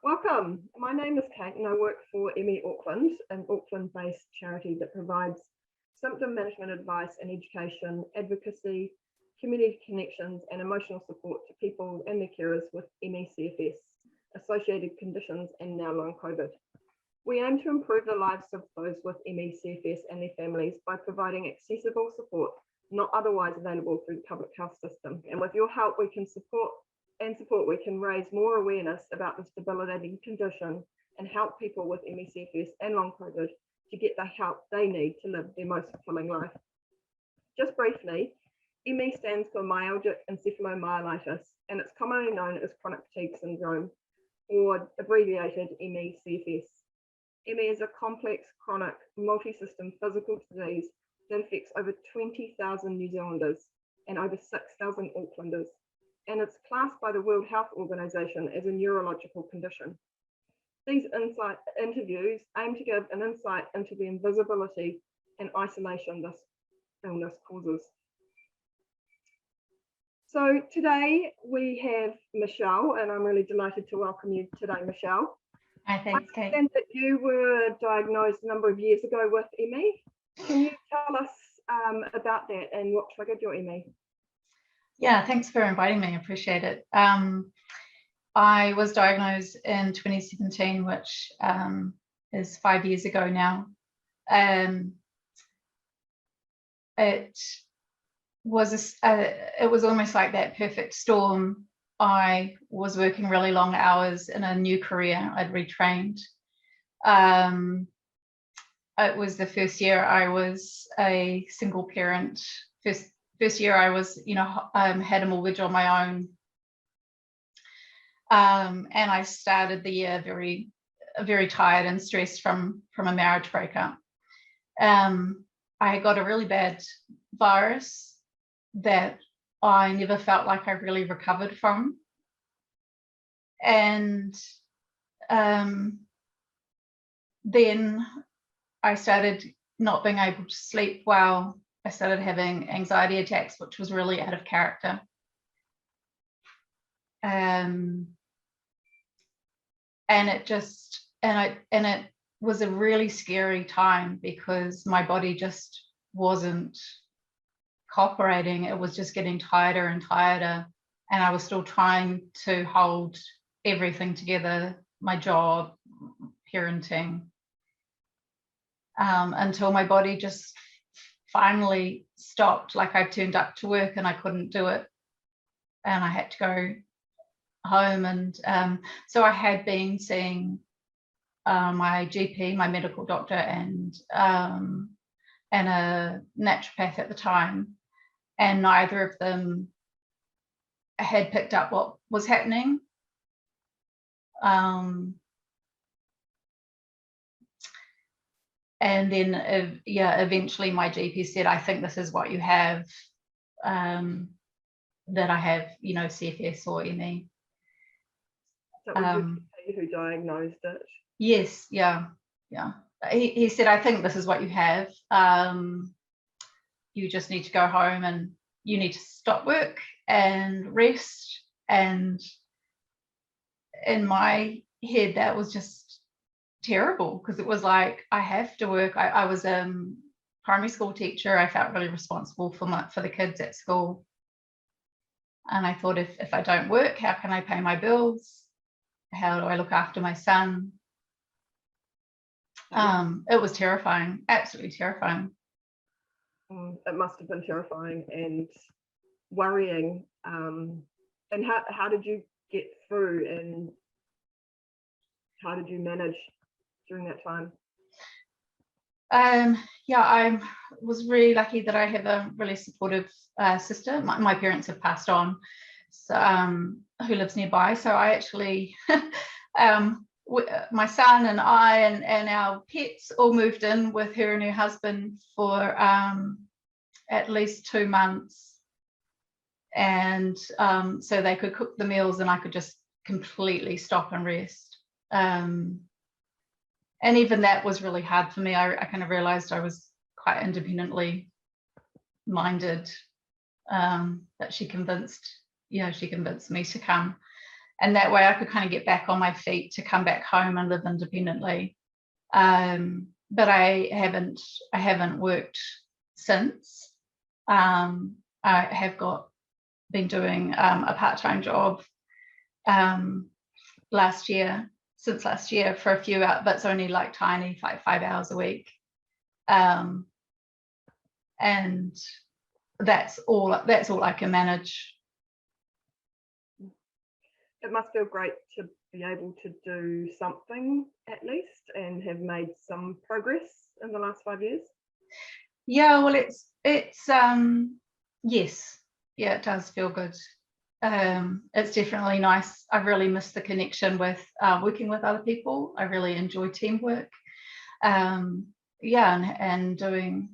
Welcome. My name is Kate and I work for ME Auckland, an Auckland-based charity that provides symptom management advice and education, advocacy, community connections and emotional support to people and their carers with ME CFS, associated conditions and now Long Covid. We aim to improve the lives of those with ME CFS and their families by providing accessible support not otherwise available through the public health system. And with your help, we can we can raise more awareness about this debilitating condition and help people with ME CFS and Long Covid to get the help they need to live their most fulfilling life. Just briefly, ME stands for myalgic encephalomyelitis, and it's commonly known as chronic fatigue syndrome, or abbreviated ME CFS. ME is a complex, chronic, multi-system physical disease that affects over 20,000 New Zealanders and over 6,000 Aucklanders, and it's classed by the World Health Organization as a neurological condition. These interviews aim to give an insight into the invisibility and isolation this illness causes. So today we have Michelle, and I'm really delighted to welcome you today, Michelle. Hi, thanks, Kate. I understand that you were diagnosed a number of years ago with ME. Can you tell us about that and what triggered your ME? Yeah, thanks for inviting me. I appreciate it. I was diagnosed in 2017, which is 5 years ago now. It was almost like that perfect storm. I was working really long hours in a new career. I'd retrained. It was the first year I was a single parent. First year I was, had a mortgage on my own. And I started the year very, very tired and stressed from a marriage breakup. I got a really bad virus that I never felt like I really recovered from. And then I started not being able to sleep well. I started having anxiety attacks, which was really out of character. And it was a really scary time because my body just wasn't cooperating. It was just getting tighter and tighter, and I was still trying to hold everything together, my job, parenting, until my body just finally stopped. Like I turned up to work and I couldn't do it, and I had to go home. And so I had been seeing my GP, my medical doctor, and a naturopath at the time, and neither of them had picked up what was happening. And then, eventually my GP said, I think this is what you have, that I have, CFS or ME. That was your GP who diagnosed it? Yes, yeah. He said, I think this is what you have. You just need to go home and you need to stop work and rest. And in my head, that was just terrible, because it was like, I have to work. I was a primary school teacher. I felt really responsible for the kids at school. And I thought, if I don't work, how can I pay my bills? How do I look after my son? It was terrifying, absolutely terrifying. It must have been terrifying and worrying. And how did you get through, and how did you manage during that time? I was really lucky that I have a really supportive sister. My parents have passed on, so who lives nearby. So I actually, my son and I and our pets all moved in with her and her husband for at least 2 months, and so they could cook the meals and I could just completely stop and rest. And even that was really hard for me. I kind of realized I was quite independently minded, that she convinced me to come. and that way I could kind of get back on my feet to come back home and live independently. But I haven't worked since. I have been doing a part-time job since last year for a few hours, but it's only like tiny, like 5 hours a week. And that's all I can manage. It must feel great to be able to do something at least and have made some progress in the last 5 years. Yeah, well, it's yes, yeah, it does feel good. It's definitely nice. I really miss the connection with working with other people. I really enjoy teamwork. Yeah, and doing,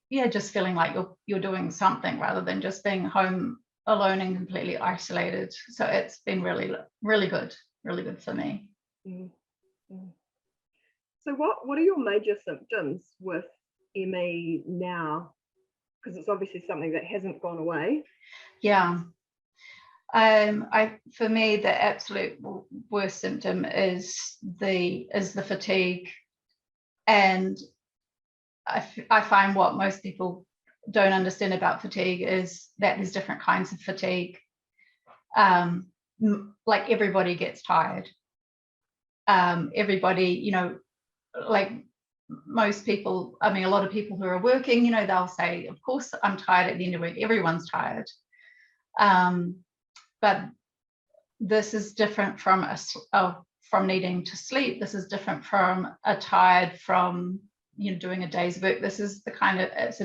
yeah, just feeling like you're doing something rather than just being home alone and completely isolated. So it's been really good for me. Mm-hmm. So what are your major symptoms with ME now? Because it's obviously something that hasn't gone away. Yeah. For me, the absolute worst symptom is the fatigue, and I find what most people don't understand about fatigue is that there's different kinds of fatigue. Like everybody gets tired. Everybody, you know, like most people, I mean, a lot of people who are working, you know, they'll say, of course I'm tired at the end of the week. Everyone's tired. But this is different from needing to sleep. This is different from a tired from, you know, doing a day's work. This is the kind of, it's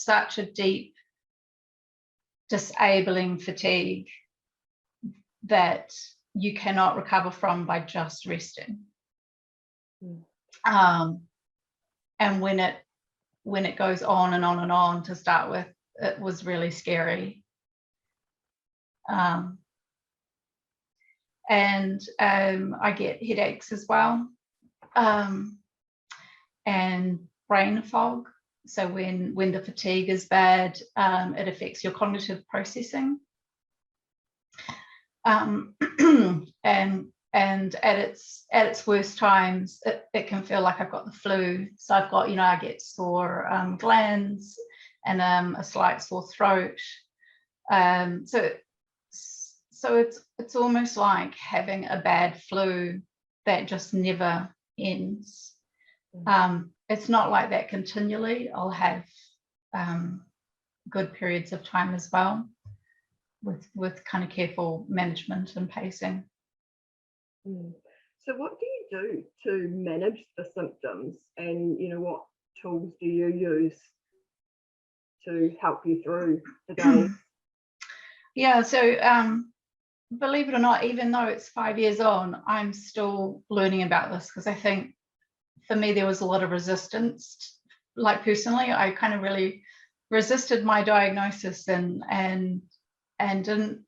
such a deep disabling fatigue that you cannot recover from by just resting. And when it goes on and on and on, to start with, it was really scary. And I get headaches as well, and brain fog. So when the fatigue is bad, it affects your cognitive processing. And at its worst times, it can feel like I've got the flu. So I've got, you know, I get sore glands and a slight sore throat. So it's almost like having a bad flu that just never ends. It's not like that continually. I'll have good periods of time as well, with kind of careful management and pacing. So what do you do to manage the symptoms, and, you know, what tools do you use to help you through the day? Yeah, so believe it or not, even though it's 5 years on, I'm still learning about this, because I think for me there was a lot of resistance. Like personally, I kind of really resisted my diagnosis and didn't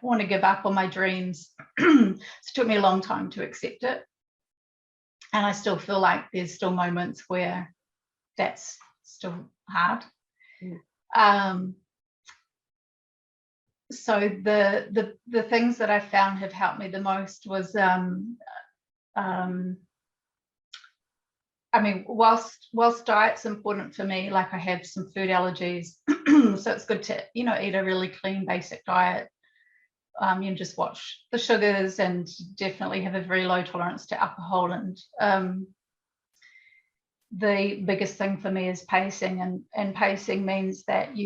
want to give up on my dreams. So it took me a long time to accept it, and I still feel like there's still moments where that's still hard. So the things that I found have helped me the most was I mean, whilst diet's important for me, like I have some food allergies, so it's good to, you know, eat a really clean basic diet. You know, just watch the sugars and definitely have a very low tolerance to alcohol. And the biggest thing for me is pacing, and pacing means that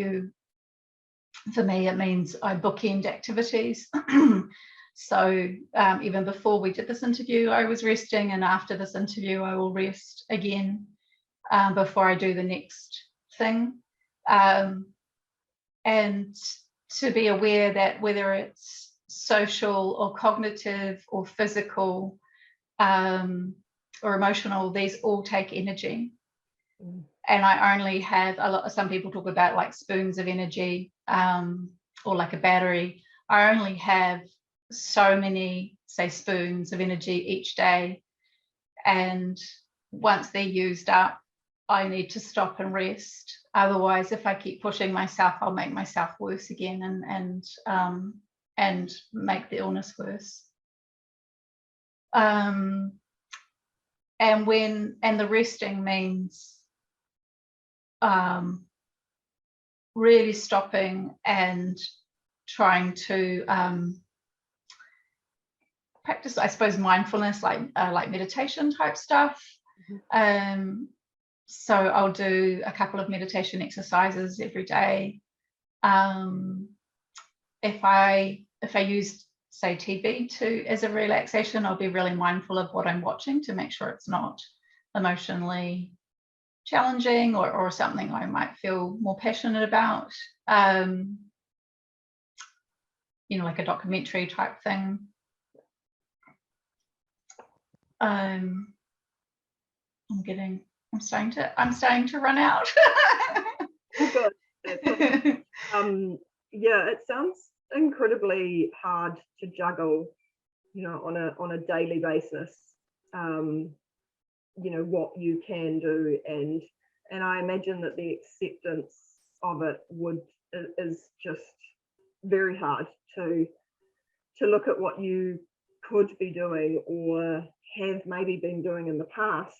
for me, it means I bookend activities. So even before we did this interview, I was resting, and after this interview, I will rest again before I do the next thing. And to be aware that whether it's social or cognitive or physical or emotional, these all take energy. And I only have some people talk about like spoons of energy, or like a battery. I only have so many, say, spoons of energy each day, and once they're used up, I need to stop and rest. Otherwise, if I keep pushing myself, I'll make myself worse again. And and make the illness worse. And the resting means really stopping and trying to practice, I suppose, mindfulness, like meditation type stuff. So I'll do a couple of meditation exercises every day. If I use, say, TV as a relaxation, I'll be really mindful of what I'm watching to make sure it's not emotionally challenging or something I might feel more passionate about. Like a documentary type thing. I'm starting to run out. Oh, God. Yeah, it sounds incredibly hard to juggle, on a daily basis, what you can do, and I imagine that the acceptance of it is just very hard to look at what you could be doing or have maybe been doing in the past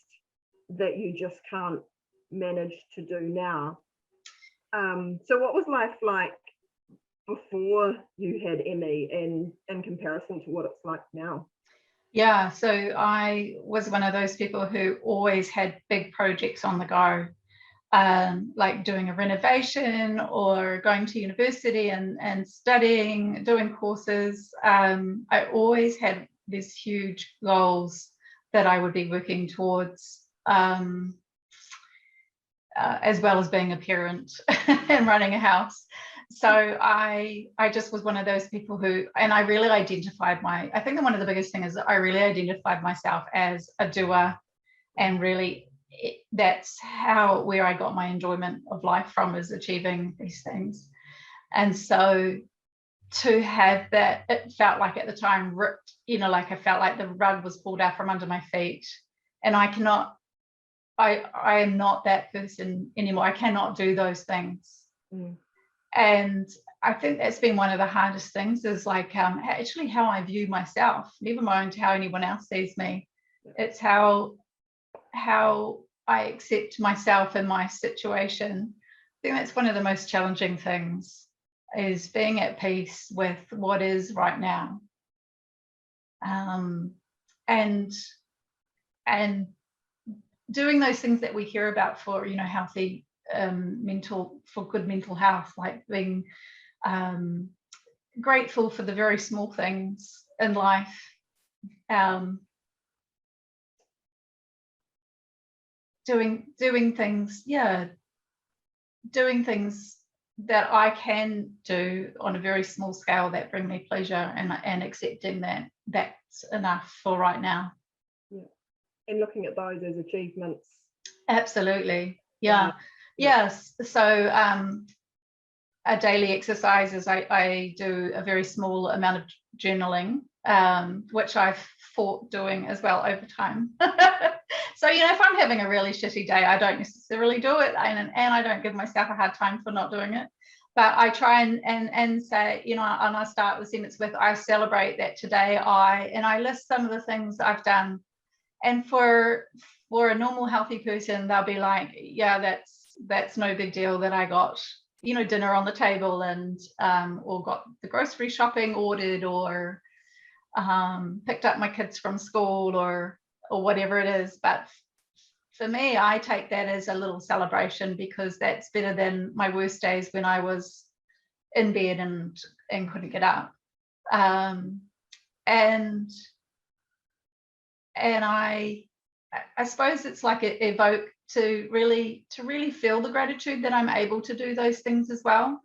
that you just can't manage to do now. So what was life like before you had ME in comparison to what it's like now? Yeah, so I was one of those people who always had big projects on the go, like doing a renovation or going to university and studying, doing courses. I always had these huge goals that I would be working towards, as well as being a parent and running a house. So I just was one of those people who, and I really identified I think that one of the biggest things is that I really identified myself as a doer, and really that's where I got my enjoyment of life from, is achieving these things. And so to have that, it felt like at the time ripped, like I felt like the rug was pulled out from under my feet, and I am not that person anymore. I cannot do those things. And I think that's been one of the hardest things, is like actually how I view myself, never mind how anyone else sees me. It's how I accept myself and my situation. I think that's one of the most challenging things, is being at peace with what is right now. And doing those things that we hear about for, healthy for good mental health, like being grateful for the very small things in life, doing things that I can do on a very small scale that bring me pleasure, and accepting that that's enough for right now. Yeah. And looking at those as achievements. Absolutely. Yeah. Yes. So a daily exercise is I do a very small amount of journaling, which I've fought doing as well over time. So, if I'm having a really shitty day, I don't necessarily do it, and I don't give myself a hard time for not doing it. But I try and say, and I start the sentence with, I celebrate that today I list some of the things I've done. And for a normal healthy person, they'll be like, yeah, that's no big deal that I got, dinner on the table, and or got the grocery shopping ordered, or picked up my kids from school, or whatever it is. But for me, I take that as a little celebration, because that's better than my worst days when I was in bed and couldn't get up. And I suppose it's like it evoke to really feel the gratitude that I'm able to do those things as well.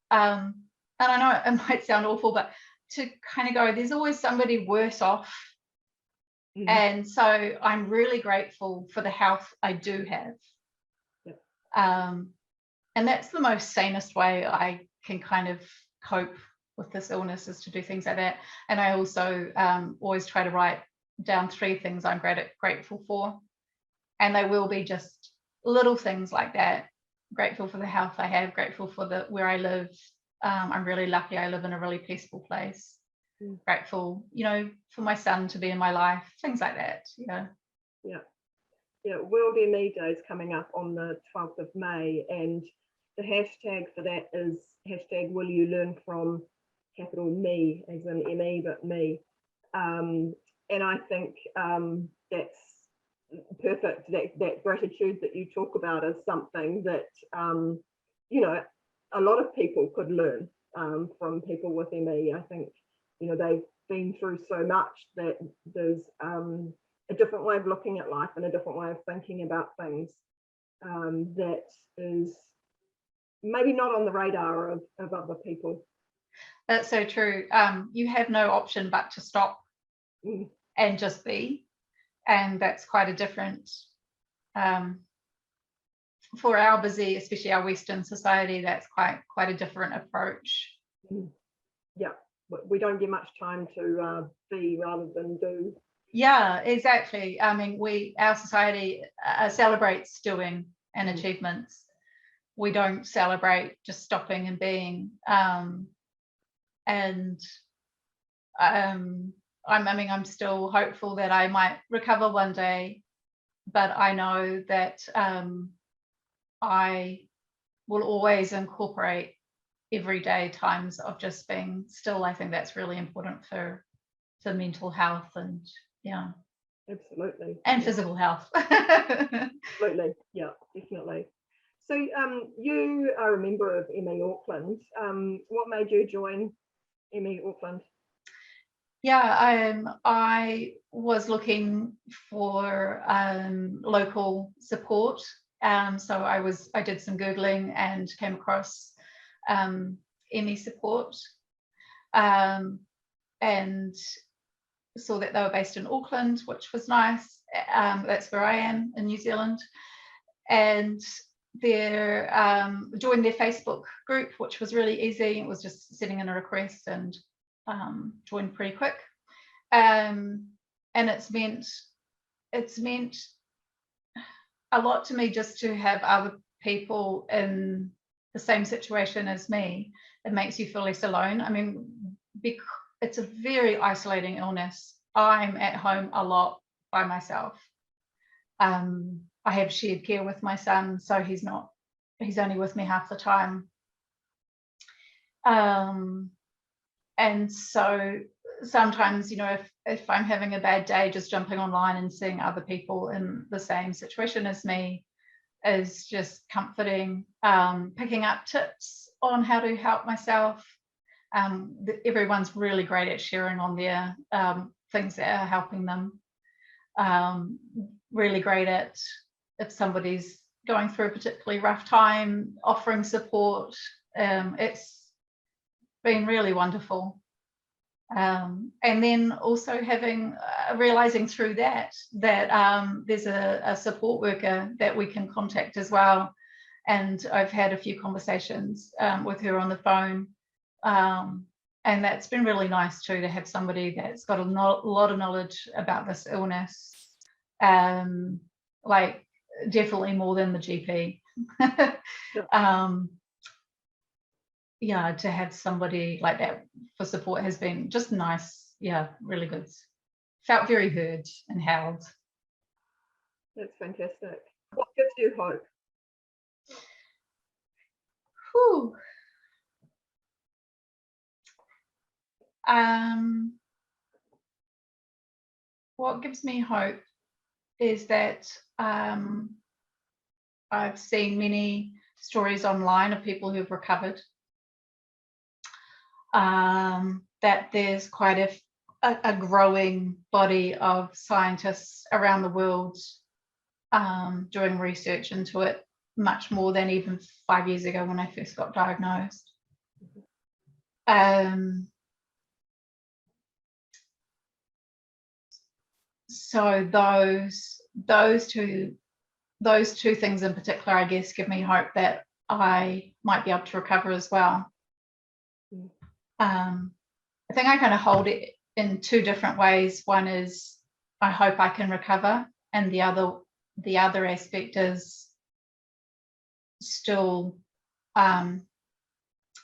And I know it might sound awful, but to kind of go, there's always somebody worse off. Mm-hmm. And so I'm really grateful for the health I do have. Yep. And that's the most sanest way I can kind of cope with this illness, is to do things like that. And I also always try to write down 3 things I'm grateful for. And they will be just little things like that. Grateful for the health I have, grateful for where I live, I'm really lucky. I live in a really peaceful place. Grateful, for my son to be in my life, things like that. World ME Day is coming up on the 12th of May, and the hashtag for that is hashtag will you learn from, capital me, as in ME, but me. And I think that's perfect. That gratitude that you talk about is something that a lot of people could learn from people with ME. I think they've been through so much that there's a different way of looking at life and a different way of thinking about things that is maybe not on the radar of other people. That's so true. You have no option but to stop and just be, and that's quite a different for our busy, especially our Western society, that's quite a different approach. Yeah, we don't get much time to be rather than do. Yeah, exactly. I mean, our society celebrates doing and achievements. We don't celebrate just stopping and being. I'm still hopeful that I might recover one day, but I know that I will always incorporate everyday times of just being still. I think that's really important for mental health and absolutely, and physical health. Absolutely, yeah, definitely. So you are a member of ME Auckland. What made you join ME Auckland? I was looking for local support. So I did some Googling and came across ME support, and saw that they were based in Auckland, which was nice. That's where I am in New Zealand, and joined their Facebook group, which was really easy. It was just sending in a request and joined pretty quick, and it's meant a lot to me just to have other people in the same situation as me. It makes you feel less alone. I mean, it's a very isolating illness. I'm at home a lot by myself. I have shared care with my son, so he's only with me half the time. And so sometimes, if I'm having a bad day, just jumping online and seeing other people in the same situation as me is just comforting. Picking up tips on how to help myself. Everyone's really great at sharing on their things that are helping them. Really great at, if somebody's going through a particularly rough time, offering support. It's been really wonderful. And then also realizing through that there's a support worker that we can contact as well. And I've had a few conversations with her on the phone. And that's been really nice too, to have somebody that's got a lot of knowledge about this illness, like definitely more than the GP. To have somebody like that for support has been just nice. Really good. Felt very heard and held. That's fantastic. What gives you hope? Whew. What gives me hope is that I've seen many stories online of people who've recovered, that there's quite a growing body of scientists around the world doing research into it, much more than even 5 years ago when I first got diagnosed. So those two things in particular, I guess, give me hope that I might be able to recover as well. I think I kind of hold it in two different ways. One is I hope I can recover, and the other aspect is still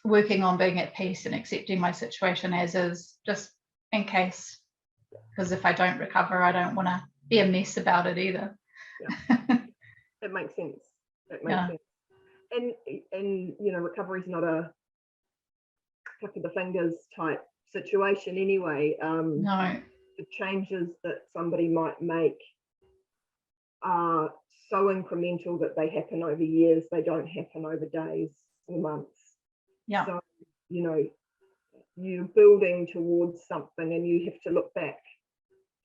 working on being at peace and accepting my situation as is, just in case, because if I don't recover, I don't want to be a mess about it either. Yeah. It makes sense. It makes sense. And you know, recovery is not a click of the fingers type situation anyway. No. The changes that somebody might make are so incremental that they happen over years. They don't happen over days or months. Yeah. So, you know, you're building towards something, and you have to look back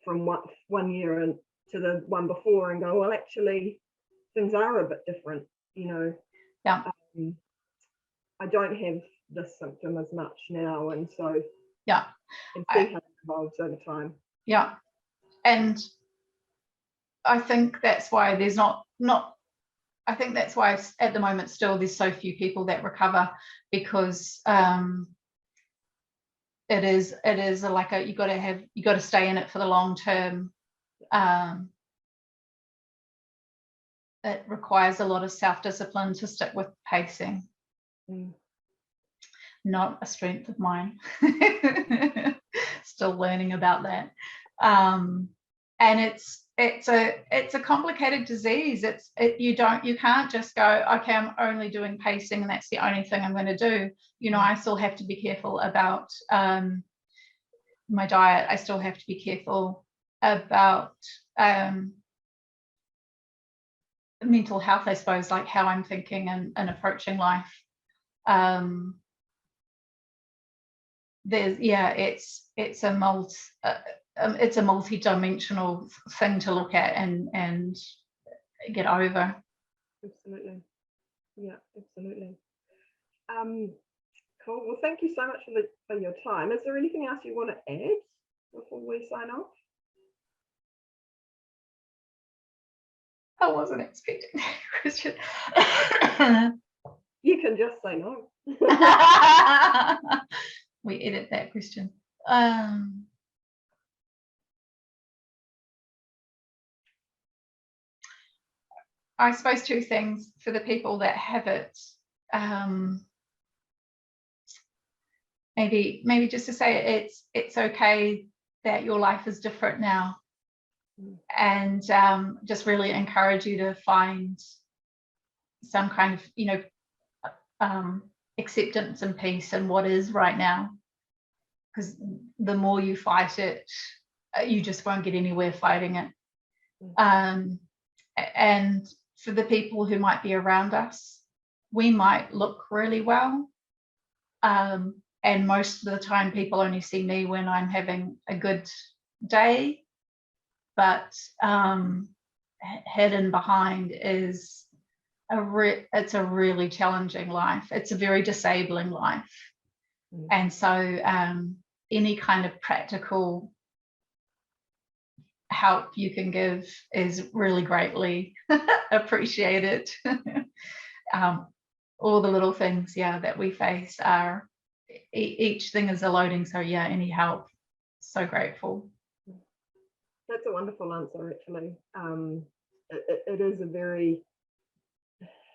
from one year and to the one before and go, well, actually, things are a bit different. You know, Yeah. I don't have this symptom as much now, and so yeah, and see how it evolves over time. Yeah, and I think that's why there's not. I think that's why at the moment still there's so few people that recover, because it is like you got to stay in it for the long term. It requires a lot of self-discipline to stick with pacing. Not a strength of mine. Still learning about that. And it's a complicated disease. You can't just go, okay, I'm only doing pacing and that's the only thing I'm going to do. You know, I still have to be careful about my diet. I still have to be careful about mental health, I suppose, like how I'm thinking and approaching life. It's a multi-dimensional thing to look at and get over. Absolutely. Yeah, absolutely. Cool. Well, thank you so much for your time. Is there anything else you want to add before we sign off? I wasn't expecting that question. You can just say no. We edit that question. I suppose two things for the people that have it. Maybe just to say it's okay that your life is different now, and just really encourage you to find some kind of, you know, acceptance and peace in what is right now, because the more you fight it, you just won't get anywhere fighting it. And for the people who might be around us, we might look really well, and most of the time people only see me when I'm having a good day, but hidden behind is it's a really challenging life. It's a very disabling life. And so any kind of practical help you can give is really greatly appreciated. All the little things, that we face are, each thing is a loading. So any help, so grateful. That's a wonderful answer, actually. It is a very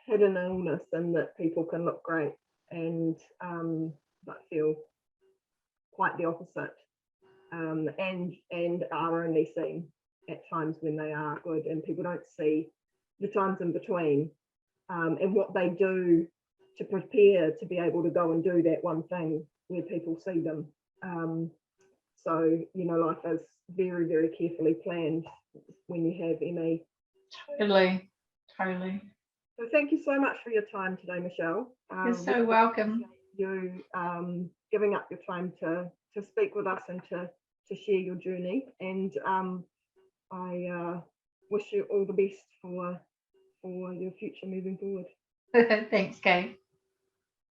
hidden illness, in that people can look great and but feel quite the opposite, and are only seen at times when they are good, and people don't see the times in between, and what they do to prepare to be able to go and do that one thing where people see them. So, you know, life is very, very carefully planned when you have ME. Totally. So thank you so much for your time today, Michelle. You're so welcome. You giving up your time to speak with us and to share your journey. And I wish you all the best for your future moving forward. Thanks, Kate.